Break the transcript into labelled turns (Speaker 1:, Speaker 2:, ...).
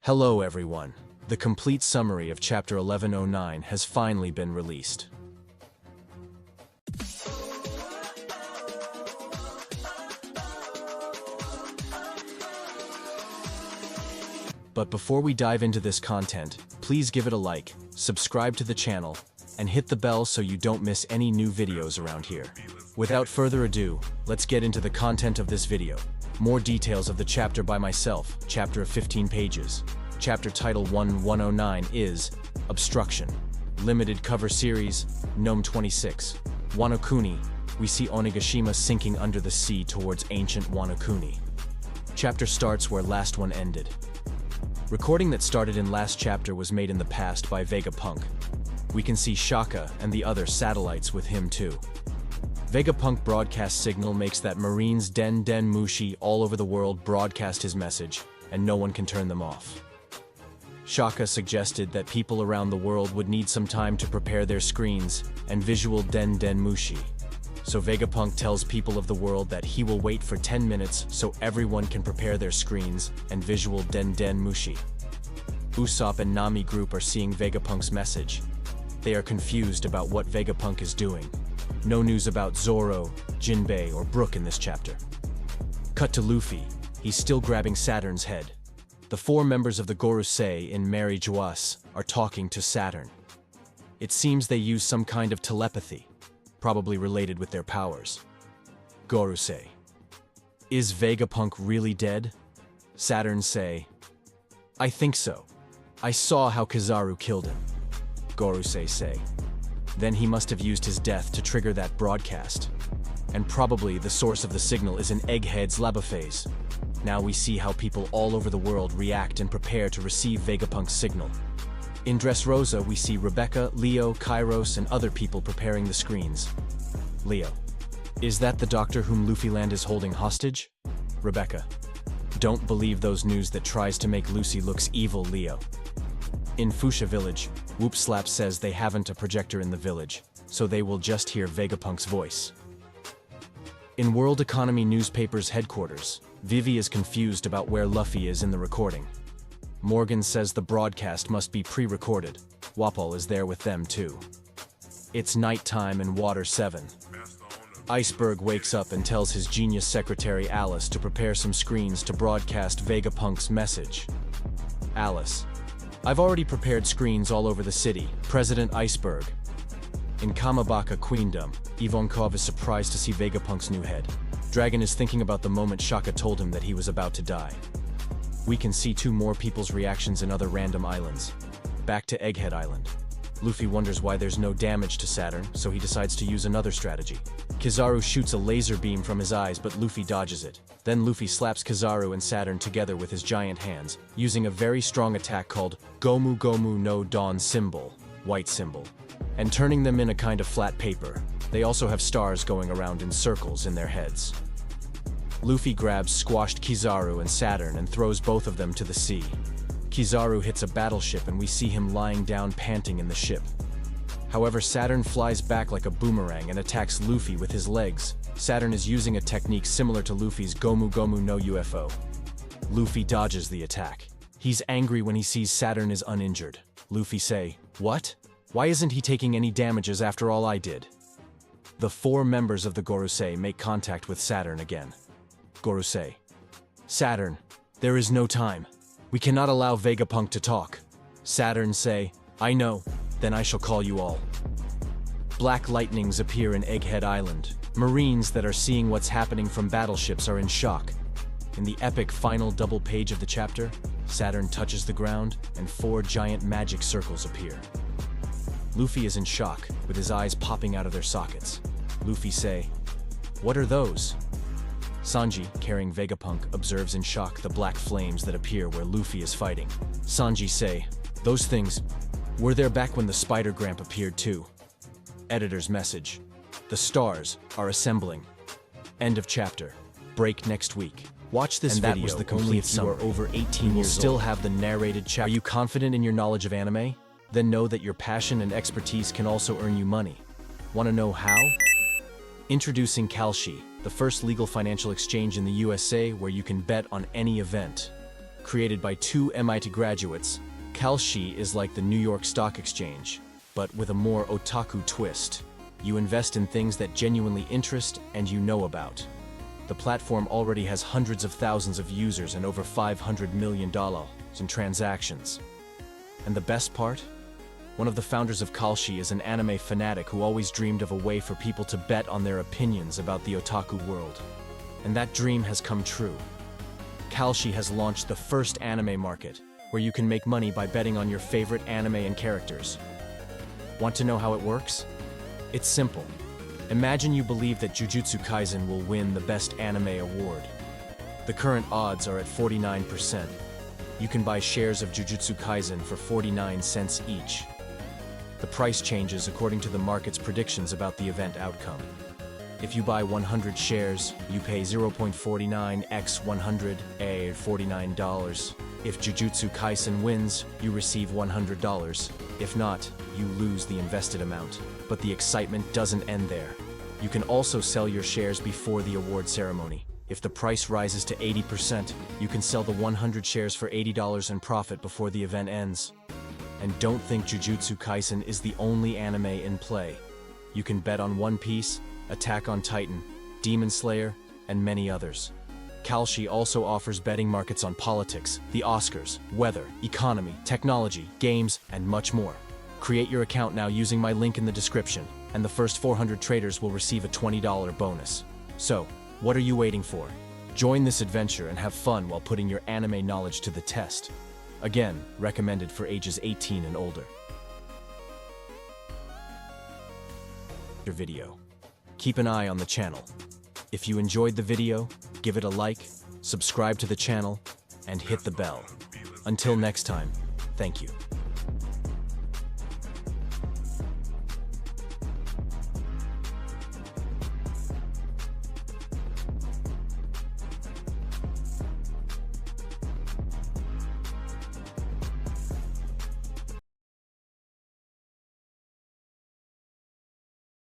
Speaker 1: Hello everyone. The complete summary of Chapter 1109 has finally been released. But before we dive into this content, please give it a like, subscribe to the channel, and hit the bell so you don't miss any new videos around here. Without further ado, let's get into the content of this video. More details of the chapter by myself, chapter of 15 pages. Chapter title 1109 is Obstruction. Limited cover series, Gnome 26. Wano Kuni, we see Onigashima sinking under the sea towards ancient Wano Kuni. Chapter starts where last one ended. Recording that started in last chapter was made in the past by Vegapunk. We can see Shaka and the other satellites with him too. Vegapunk broadcast signal makes that Marines Den Mushi all over the world broadcast his message, and no one can turn them off. Shaka suggested that people around the world would need some time to prepare their screens and visual Den Mushi. So Vegapunk tells people of the world that he will wait for 10 minutes so everyone can prepare their screens and visual Den Mushi. Usopp and Nami group are seeing Vegapunk's message. They are confused about what Vegapunk is doing. No news about Zoro, Jinbei, or Brook in this chapter. Cut to Luffy. He's still grabbing Saturn's head. The four members of the Gorosei in Mary JUJUTSU are talking to Saturn. It seems they use some kind of telepathy, probably related with their powers. Gorosei. Is Vegapunk really dead? Saturn say, I think so. I saw how Kizaru killed him. Gorosei say, then he must have used his death to trigger that broadcast. And probably the source of the signal is an Egghead's labophase. Now we see how people all over the world react and prepare to receive Vegapunk's signal. In Dressrosa, we see Rebecca, Leo, Kairos, and other people preparing the screens. Leo. Is that the doctor whom Luffy Land is holding hostage? Rebecca. Don't believe those news that tries to make Lucy looks evil, Leo. In Fuchsia Village, Whoop Slap says they haven't a projector in the village, so they will just hear Vegapunk's voice. In World Economy Newspaper's headquarters, Vivi is confused about where Luffy is in the recording. Morgan says the broadcast must be pre-recorded. Wapol is there with them too. It's nighttime in Water 7. Iceberg wakes up and tells his genius secretary Alice to prepare some screens to broadcast Vegapunk's message. Alice. I've already prepared screens all over the city, President Iceberg. In Kamabaka Queendom, Ivankov is surprised to see Vegapunk's new head. Dragon is thinking about the moment Shaka told him that he was about to die. We can see two more people's reactions in other random islands. Back to Egghead Island. Luffy wonders why there's no damage to Saturn, so he decides to use another strategy. Kizaru shoots a laser beam from his eyes, but Luffy dodges it. Then Luffy slaps Kizaru and Saturn together with his giant hands, using a very strong attack called Gomu Gomu no Dawn symbol, white symbol, and turning them in a kind of flat paper. They also have stars going around in circles in their heads. Luffy grabs squashed Kizaru and Saturn and throws both of them to the sea. Kizaru hits a battleship and we see him lying down panting in the ship. However, Saturn flies back like a boomerang and attacks Luffy with his legs. Saturn is using a technique similar to Luffy's Gomu Gomu no UFO. Luffy dodges the attack. He's angry when he sees Saturn is uninjured. Luffy say, what? Why isn't he taking any damages after all I did? The four members of the Gorosei make contact with Saturn again. Gorosei. Saturn, there is no time. We cannot allow Vegapunk to talk. Saturn say, I know, then I shall call you all. Black lightnings appear in Egghead Island. Marines that are seeing what's happening from battleships are in shock. In the epic final double page of the chapter, Saturn touches the ground and four giant magic circles appear. Luffy is in shock, with his eyes popping out of their sockets. Luffy say, what are those? Sanji, carrying Vegapunk, observes in shock the black flames that appear where Luffy is fighting. Sanji say, those things, were there back when the Spider Gramp appeared too. Editor's message. The stars are assembling. End of chapter. Break next week. Watch this video, that was the complete summary. If you are over 18 years old, still have the narrated chapter. Are you confident in your knowledge of anime? Then know that your passion and expertise can also earn you money. Want to know how? Introducing KALSHI, the first legal financial exchange in the USA where you can bet on any event. Created by two MIT graduates, KALSHI is like the New York Stock Exchange, but with a more otaku twist. You invest in things that genuinely interest and you know about. The platform already has hundreds of thousands of users and over $500 million in transactions. And the best part? One of the founders of KALSHI is an anime fanatic who always dreamed of a way for people to bet on their opinions about the otaku world. And that dream has come true. KALSHI has launched the first anime market, where you can make money by betting on your favorite anime and characters. Want to know how it works? It's simple. Imagine you believe that Jujutsu Kaisen will win the Best Anime Award. The current odds are at 49%. You can buy shares of Jujutsu Kaisen for 49 cents each. The price changes according to the market's predictions about the event outcome. If you buy 100 shares, you pay 0.49 x 100, $49. If Jujutsu Kaisen wins, you receive $100. If not, you lose the invested amount. But the excitement doesn't end there. You can also sell your shares before the award ceremony. If the price rises to 80%, you can sell the 100 shares for $80 and profit before the event ends. And don't think Jujutsu Kaisen is the only anime in play. You can bet on One Piece, Attack on Titan, Demon Slayer, and many others. KALSHI also offers betting markets on politics, the Oscars, weather, economy, technology, games, and much more. Create your account now using my link in the description, and the first 400 traders will receive a $20 bonus. So, what are you waiting for? Join this adventure and have fun while putting your anime knowledge to the test. Again, recommended for ages 18 and older. Your video. Keep an eye on the channel. If you enjoyed the video, give it a like, subscribe to the channel, and hit the bell. Until next time, thank you.